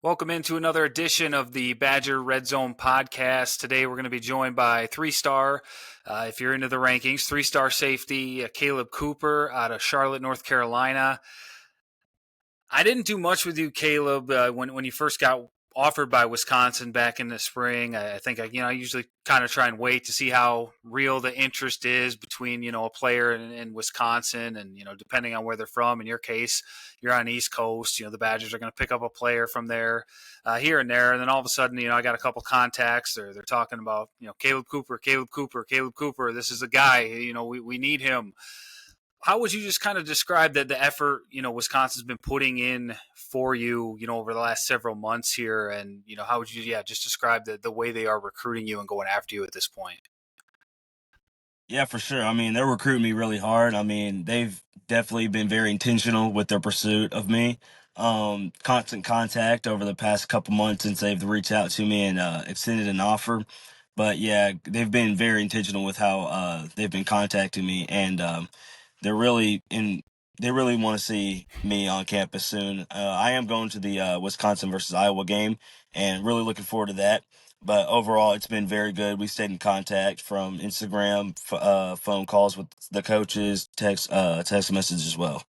Welcome into another edition of the Badger Red Zone podcast. Today we're going to be joined by three-star, if you're into the rankings, three-star safety Caleb Cooper out of Charlotte, North Carolina. I didn't do much with you, Caleb, when you first got offered by Wisconsin back in the spring. I think I usually kind of try and wait to see how real the interest is between a player in Wisconsin, and depending on where they're from. In your case, you're on the East Coast. The Badgers are going to pick up a player from there, here and there, and then all of a sudden, I got a couple contacts. They're talking about Caleb Cooper, Caleb Cooper, Caleb Cooper. This is the guy. We need him. How would you just kind of describe the effort Wisconsin's been putting in for you over the last several months here, and how would you just describe the way they are recruiting you and going after you at this point? Yeah, for sure. I mean, they're recruiting me really hard. I mean, they've definitely been very intentional with their pursuit of me. Constant contact over the past couple months since they've reached out to me and extended an offer. But yeah, they've been very intentional with how they've been contacting me, and they're really in. They really want to see me on campus soon. I am going to the Wisconsin versus Iowa game, and really looking forward to that. But overall, it's been very good. We stayed in contact from Instagram, phone calls with the coaches, text messages as well.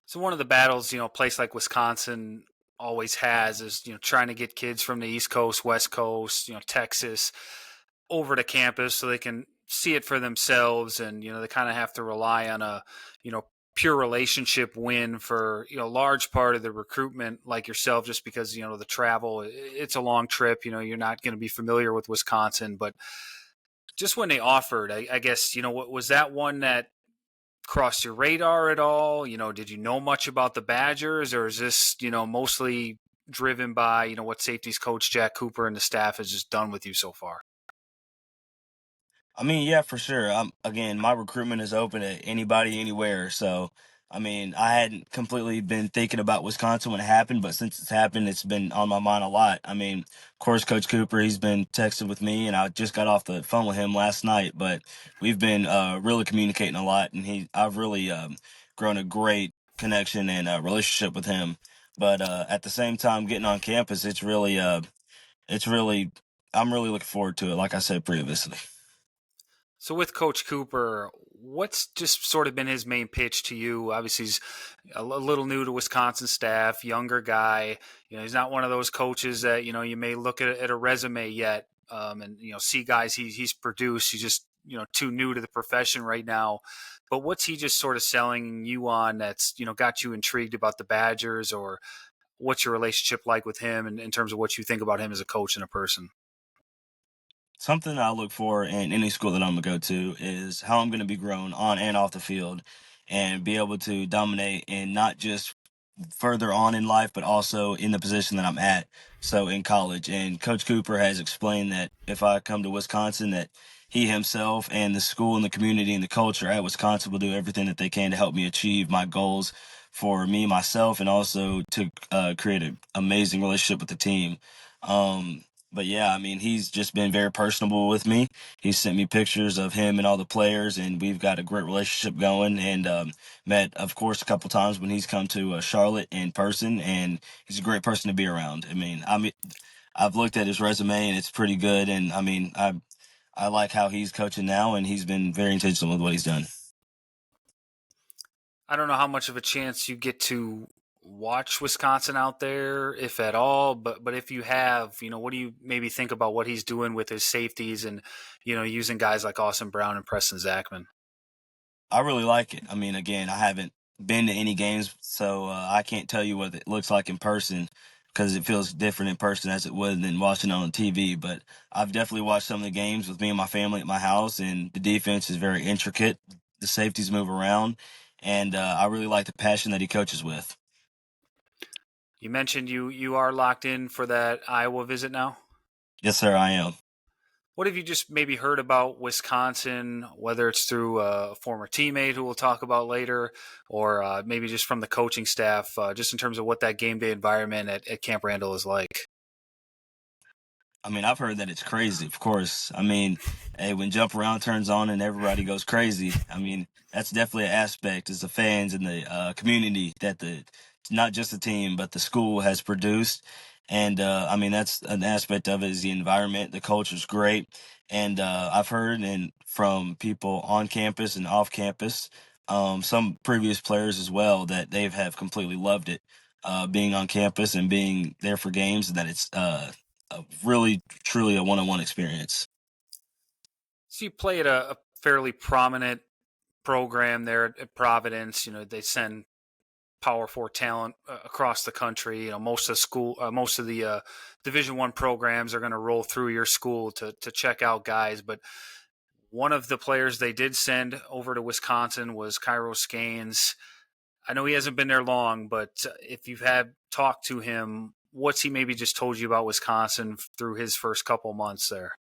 So one of the battles a place like Wisconsin always has is trying to get kids from the East Coast, West Coast, Texas over to campus so they can see it for themselves, and they kind of have to rely on a pure relationship win for large part of the recruitment, like yourself, just because the travel, it's a long trip. You're not going to be familiar with Wisconsin, but just when they offered, I guess what was that one that crossed your radar at all? Did you know much about the Badgers, or is this mostly driven by what safeties coach Jack Cooper and the staff has just done with you so far? I mean, yeah, for sure. Again, my recruitment is open to anybody, anywhere. So, I mean, I hadn't completely been thinking about Wisconsin when it happened, but since it's happened, it's been on my mind a lot. I mean, of course, Coach Cooper, he's been texting with me, and I just got off the phone with him last night. But we've been really communicating a lot, and I've really grown a great connection and relationship with him. But at the same time, getting on campus, it's really, I'm really looking forward to it. Like I said previously. So with Coach Cooper, what's just sort of been his main pitch to you? Obviously, he's a little new to Wisconsin staff, younger guy. He's not one of those coaches that you may look at a resume yet, and see guys he's produced. He's just too new to the profession right now. But what's he just sort of selling you on that's got you intrigued about the Badgers, or what's your relationship like with him in terms of what you think about him as a coach and a person? Something I look for in any school that I'm gonna go to is how I'm gonna be grown on and off the field, and be able to dominate in not just further on in life, but also in the position that I'm at. So in college, and Coach Cooper has explained that if I come to Wisconsin, that he himself and the school and the community and the culture at Wisconsin will do everything that they can to help me achieve my goals for me, myself, and also to create an amazing relationship with the team. Um, but yeah, I mean, he's just been very personable with me. He sent me pictures of him and all the players, and we've got a great relationship going. And met, of course, a couple times when he's come to Charlotte in person, and he's a great person to be around. I've looked at his resume, and it's pretty good. And I like how he's coaching now, and he's been very intentional with what he's done. I don't know how much of a chance you get to watch Wisconsin out there, if at all. But if you have, what do you maybe think about what he's doing with his safeties and using guys like Austin Brown and Preston Zachman? I really like it. I mean, again, I haven't been to any games, so I can't tell you what it looks like in person because it feels different in person as it would than watching it on TV. But I've definitely watched some of the games with me and my family at my house, and the defense is very intricate. The safeties move around, and I really like the passion that he coaches with. You mentioned you are locked in for that Iowa visit now. Yes, sir, I am. What have you just maybe heard about Wisconsin, whether it's through a former teammate who we'll talk about later, or maybe just from the coaching staff, just in terms of what that game day environment at Camp Randall is like? I mean, I've heard that it's crazy, of course. I mean, hey, when Jump Around turns on and everybody goes crazy, I mean, that's definitely an aspect as the fans and the community that the not just the team, but the school has produced. And I mean, that's an aspect of it is the environment. The culture is great. And I've heard and from people on campus and off campus, some previous players as well, that they have completely loved it, being on campus and being there for games, and that it's really, truly a one-on-one experience. So you play at a fairly prominent program there at Providence. They send Power Four talent across the country. Most of the Division One programs are going to roll through your school to check out guys. But one of the players they did send over to Wisconsin was Cairo Scanes. I know he hasn't been there long, but if you've had talked to him, what's he maybe just told you about Wisconsin through his first couple months there?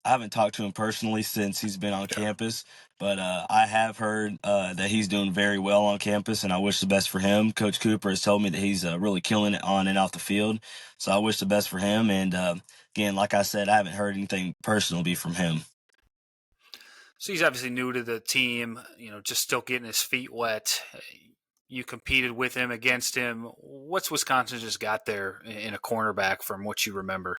I haven't talked to him personally since he's been on Yeah. campus, but I have heard that he's doing very well on campus, and I wish the best for him. Coach Cooper has told me that he's really killing it on and off the field, so I wish the best for him. And again, like I said, I haven't heard anything personally from him. So he's obviously new to the team, just still getting his feet wet. You competed with him, against him. What's Wisconsin just got there in a cornerback from what you remember?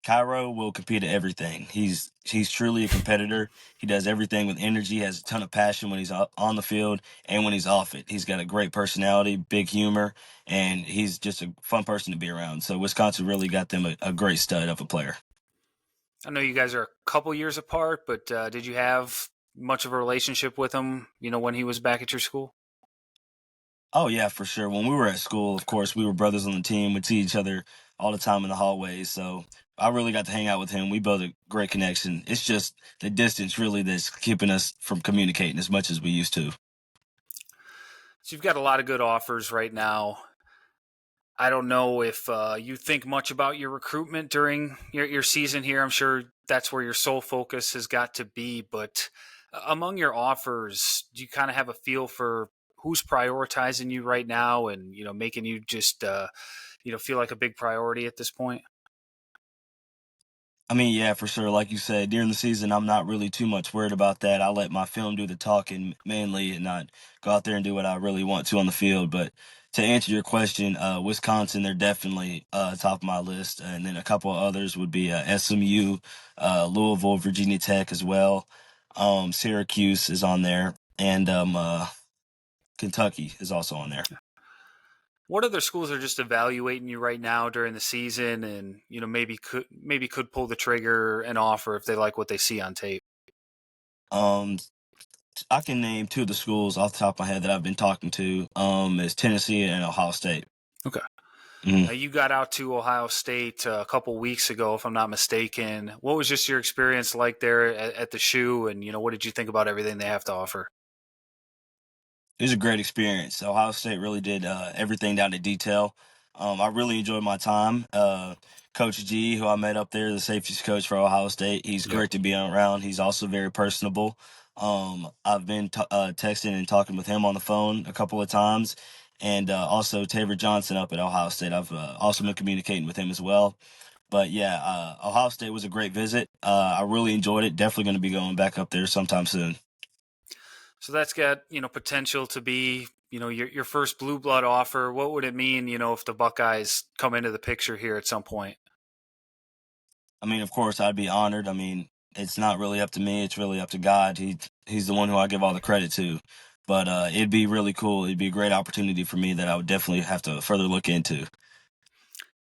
Cairo will compete at everything. He's truly a competitor. He does everything with energy, has a ton of passion when he's on the field and when he's off it. He's got a great personality, big humor, and he's just a fun person to be around. So Wisconsin really got them a great stud of a player. I know you guys are a couple years apart, but did you have much of a relationship with him, when he was back at your school? Oh yeah, for sure. When we were at school, of course, we were brothers on the team. We'd see each other all the time in the hallways. So I really got to hang out with him. We built a great connection. It's just the distance really that's keeping us from communicating as much as we used to. So you've got a lot of good offers right now. I don't know if you think much about your recruitment during your season here. I'm sure that's where your sole focus has got to be. But among your offers, do you kind of have a feel for who's prioritizing you right now, and making you just feel like a big priority at this point? I mean, yeah, for sure. Like you said, during the season, I'm not really too much worried about that. I let my film do the talking mainly and not go out there and do what I really want to on the field. But to answer your question, Wisconsin, they're definitely top of my list. And then a couple of others would be SMU, Louisville, Virginia Tech as well. Syracuse is on there. And Kentucky is also on there. What other schools are just evaluating you right now during the season, and maybe could pull the trigger and offer if they like what they see on tape? Um, I can name two of the schools off the top of my head that I've been talking to. Is Tennessee and Ohio State. Okay. Mhm. Now you got out to Ohio State a couple weeks ago, if I'm not mistaken. What was just your experience like there at the shoe, and what did you think about everything they have to offer? It was a great experience. Ohio State really did everything down to detail. I really enjoyed my time. Coach G, who I met up there, the safeties coach for Ohio State, he's Yep. great to be around. He's also very personable. I've been texting and talking with him on the phone a couple of times, and also Taylor Johnson up at Ohio State. I've also been communicating with him as well. But yeah, Ohio State was a great visit. I really enjoyed it. Definitely going to be going back up there sometime soon. So that's got potential to be your first blue blood offer. What would it mean if the Buckeyes come into the picture here at some point? I mean, of course, I'd be honored. I mean, it's not really up to me; it's really up to God. He's the one who I give all the credit to. But it'd be really cool. It'd be a great opportunity for me that I would definitely have to further look into.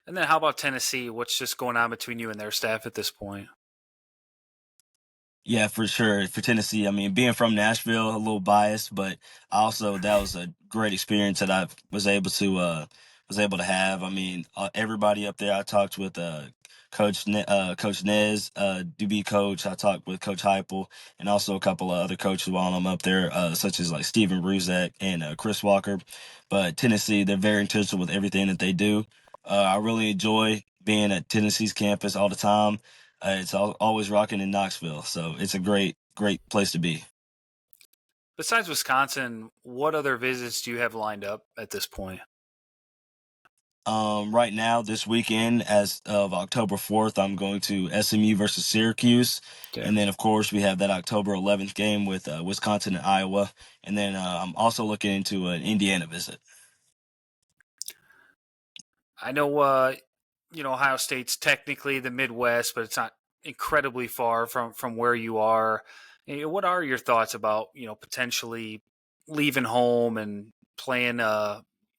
And then how about Tennessee? What's just going on between you and their staff at this point? Yeah, for sure. For Tennessee, I mean, being from Nashville, a little biased, but also that was a great experience that I was able to have. I mean, everybody up there. I talked with Coach Nez, DB coach. I talked with Coach Heupel, and also a couple of other coaches while I'm up there, such as like Steven Ruzek and Chris Walker. But Tennessee, they're very intentional with everything that they do. I really enjoy being at Tennessee's campus all the time. It's always rocking in Knoxville, so it's a great place to be. Besides Wisconsin, what other visits do you have lined up at this point? Right now, this weekend, as of October 4th, I'm going to SMU versus Syracuse. Okay. And then, of course, we have that October 11th game with Wisconsin and Iowa. And then I'm also looking into an Indiana visit. I know, Ohio State's technically the Midwest, but it's not incredibly far from where you are. What are your thoughts about potentially leaving home and playing?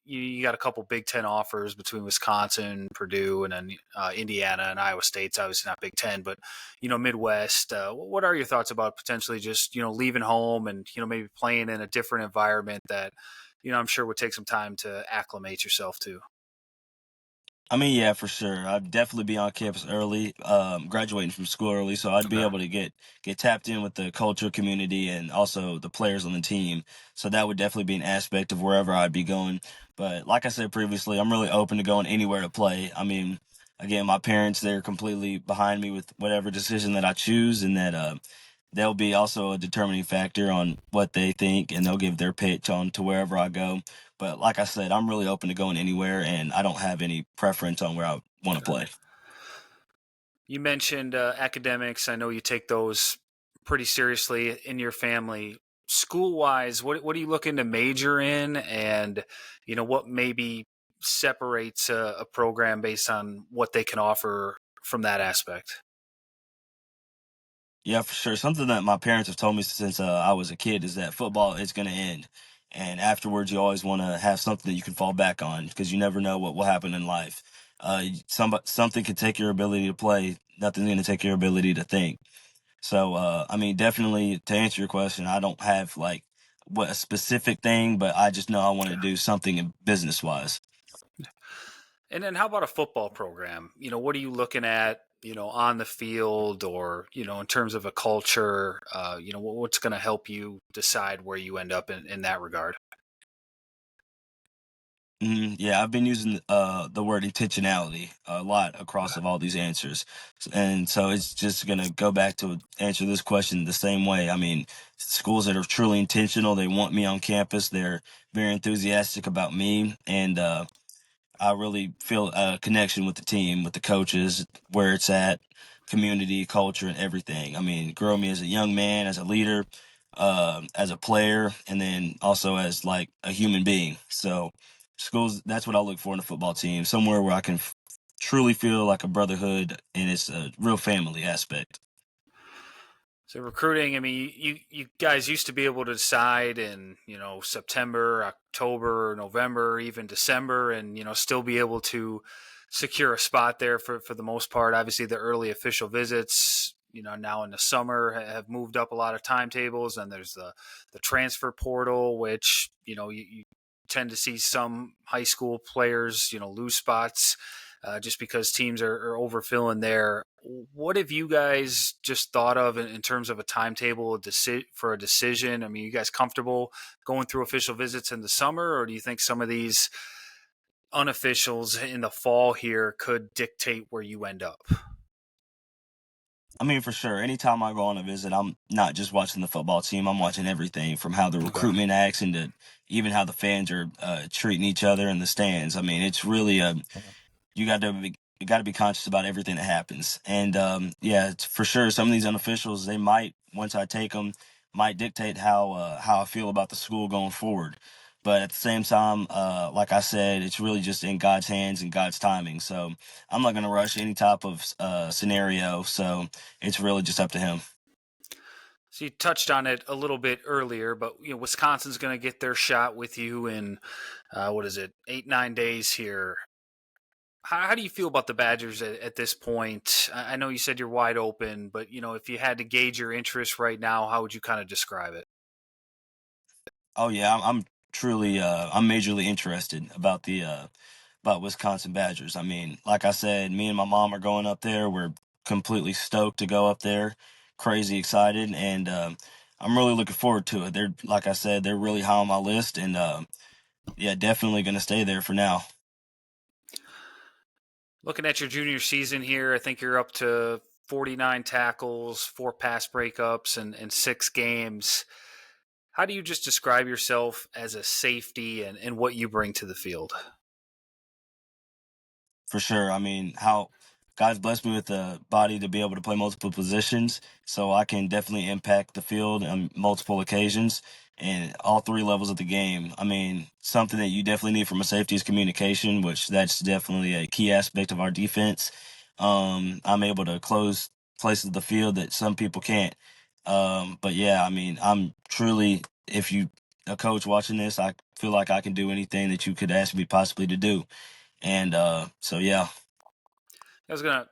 You got a couple Big Ten offers between Wisconsin, Purdue, and then Indiana and Iowa State's obviously not Big Ten, but Midwest. What are your thoughts about potentially just leaving home and maybe playing in a different environment that I'm sure would take some time to acclimate yourself to? I mean, yeah, for sure. I'd definitely be on campus early, graduating from school early, so I'd be Okay. able to get tapped in with the culture, community, and also the players on the team. So that would definitely be an aspect of wherever I'd be going. But like I said previously, I'm really open to going anywhere to play. I mean, again, my parents, they're completely behind me with whatever decision that I choose, and that they'll be also a determining factor on what they think, and they'll give their pitch on to wherever I go. But like I said, I'm really open to going anywhere, and I don't have any preference on where I want to Okay. play. You mentioned academics. I know you take those pretty seriously in your family. School wise, what are you looking to major in, and what maybe separates a program based on what they can offer from that aspect? Yeah, for sure. Something that my parents have told me since I was a kid is that football is going to end, and afterwards, you always want to have something that you can fall back on because you never know what will happen in life. Something can take your ability to play. Nothing's going to take your ability to think. So, I mean, definitely to answer your question, I don't have like what a specific thing, but I just know I want to do something business wise. And then how about a football program? What are you looking at, on the field or, in terms of a culture, what's going to help you decide where you end up in that regard? Yeah, I've been using the word intentionality a lot across of all these answers, and so it's just gonna go back to answer this question the same way. I mean, schools that are truly intentional, they want me on campus. They're very enthusiastic about me, and I really feel a connection with the team, with the coaches, where it's at, community, culture, and everything. I mean, grow me as a young man, as a leader, as a player, and then also as like a human being. So, schools, that's what I look for in a football team, somewhere where I can truly feel like a brotherhood and it's a real family aspect. So recruiting, I mean, you guys used to be able to decide in September, October, November, even December, and still be able to secure a spot there for the most part. Obviously, the early official visits, now in the summer have moved up a lot of timetables, and there's the transfer portal, which you tend to see some high school players lose spots just because teams are overfilling there. What have you guys just thought of in terms of a timetable for a decision? I mean, you guys comfortable going through official visits in the summer, or do you think some of these unofficials in the fall here could dictate where you end up? I mean, for sure. Anytime I go on a visit, I'm not just watching the football team. I'm watching everything from how the Okay. recruitment acts and to even how the fans are treating each other in the stands. I mean, it's really a you got to be conscious about everything that happens. And yeah, for sure, some of these unofficials they might once I take them might dictate how I feel about the school going forward. But at the same time, like I said, it's really just in God's hands and God's timing. So I'm not going to rush any type of scenario. So it's really just up to Him. So you touched on it a little bit earlier, but Wisconsin's going to get their shot with you in what is it, 8 9 days here. How do you feel about the Badgers at this point? I know you said you're wide open, but if you had to gauge your interest right now, how would you kind of describe it? Oh yeah, I'm truly I'm majorly interested about Wisconsin Badgers. I mean, like I said, me and my mom are going up there. We're completely stoked to go up there, crazy excited, and I'm really looking forward to it. They're like I said, they're really high on my list, and yeah, definitely going to stay there for now. Looking at your junior season here, I think you're up to 49 tackles, 4 pass breakups, and 6 games. How do you just describe yourself as a safety and what you bring to the field? For sure. I mean, how God's blessed me with a body to be able to play multiple positions, so I can definitely impact the field on multiple occasions and all three levels of the game. I mean, something that you definitely need from a safety is communication, which that's definitely a key aspect of our defense. I'm able to close places of the field that some people can't. But yeah, I mean, I'm truly, if you a coach watching this, I feel like I can do anything that you could ask me possibly to do. And so yeah. I was gonna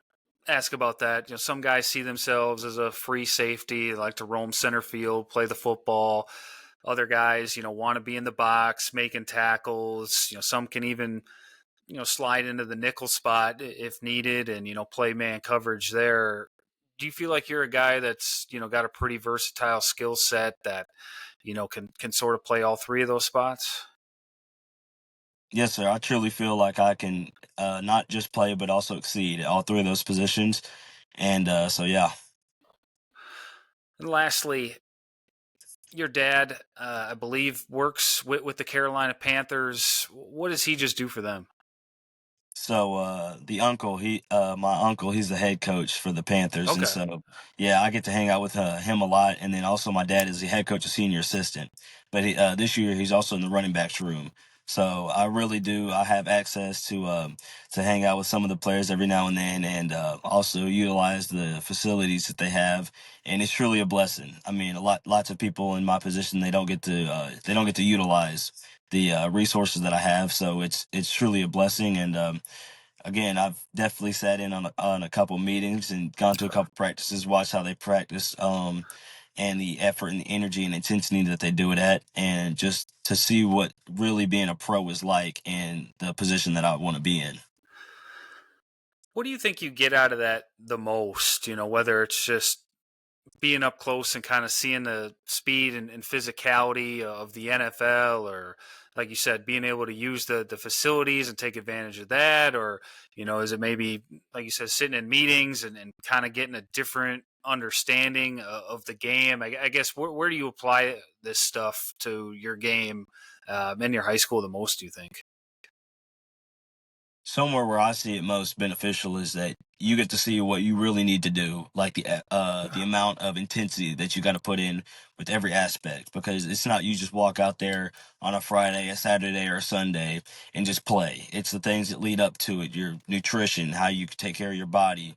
ask about that. Some guys see themselves as a free safety, they like to roam center field, play the football. Other guys, want to be in the box, making tackles. Some can even, slide into the nickel spot if needed, and play man coverage there. Do you feel like you're a guy that's got a pretty versatile skill set that can sort of play all three of those spots? Yes, sir. I truly feel like I can not just play but also exceed at all three of those positions. And so yeah. And lastly, your dad, I believe, works with the Carolina Panthers. What does he just do for them? So the uncle, my uncle, he's the head coach for the Panthers, and Okay. so yeah, I get to hang out with him a lot. And then also my dad is the head coach, a senior assistant, but this year he's also in the running backs room. So I really do. I have access to hang out with some of the players every now and then, and also utilize the facilities that they have. And it's truly a blessing. I mean, lots of people in my position they don't get to utilize the resources that I have. So it's truly a blessing. And again, I've definitely sat in on a couple meetings and gone to a Okay. couple practices, watched how they practice, and the effort and the energy and intensity that they do it at, and just to see what really being a pro is like in the position that I want to be in. What do you think you get out of that the most? Whether it's just being up close and kind of seeing the speed and physicality of the NFL, or like you said, being able to use the facilities and take advantage of that, or is it maybe like you said, sitting in meetings and kind of getting a different understanding of the game? I guess where do you apply this stuff to your game in your high school the most? Do you think? Somewhere where I see it most beneficial is that you get to see what you really need to do, like the amount of intensity that you got to put in with every aspect, because it's not you just walk out there on a Friday, a Saturday, or a Sunday and just play. It's the things that lead up to it, your nutrition, how you take care of your body,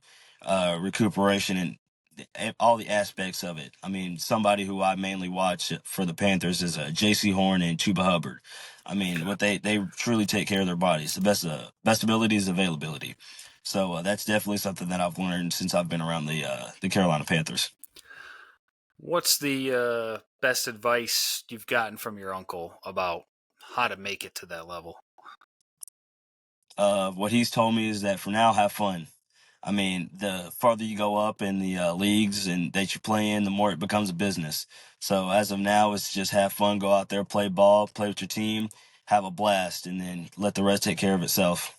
recuperation, and all the aspects of it. I mean, somebody who I mainly watch for the Panthers is J.C. Horn and Chuba Hubbard. I mean, Okay. what they truly take care of their bodies. The best ability is availability. So that's definitely something that I've learned since I've been around the Carolina Panthers. What's the best advice you've gotten from your uncle about how to make it to that level? What he's told me is that for now, have fun. I mean, the farther you go up in the leagues and that you play in, the more it becomes a business. So as of now, it's just have fun, go out there, play ball, play with your team, have a blast, and then let the rest take care of itself.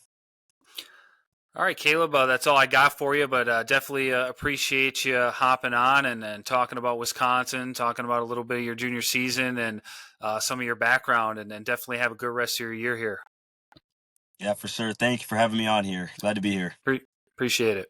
All right, Caleb, that's all I got for you, but definitely appreciate you hopping on and talking about Wisconsin, talking about a little bit of your junior season and some of your background, and definitely have a good rest of your year here. Yeah, for sure. Thank you for having me on here. Glad to be here. Appreciate it.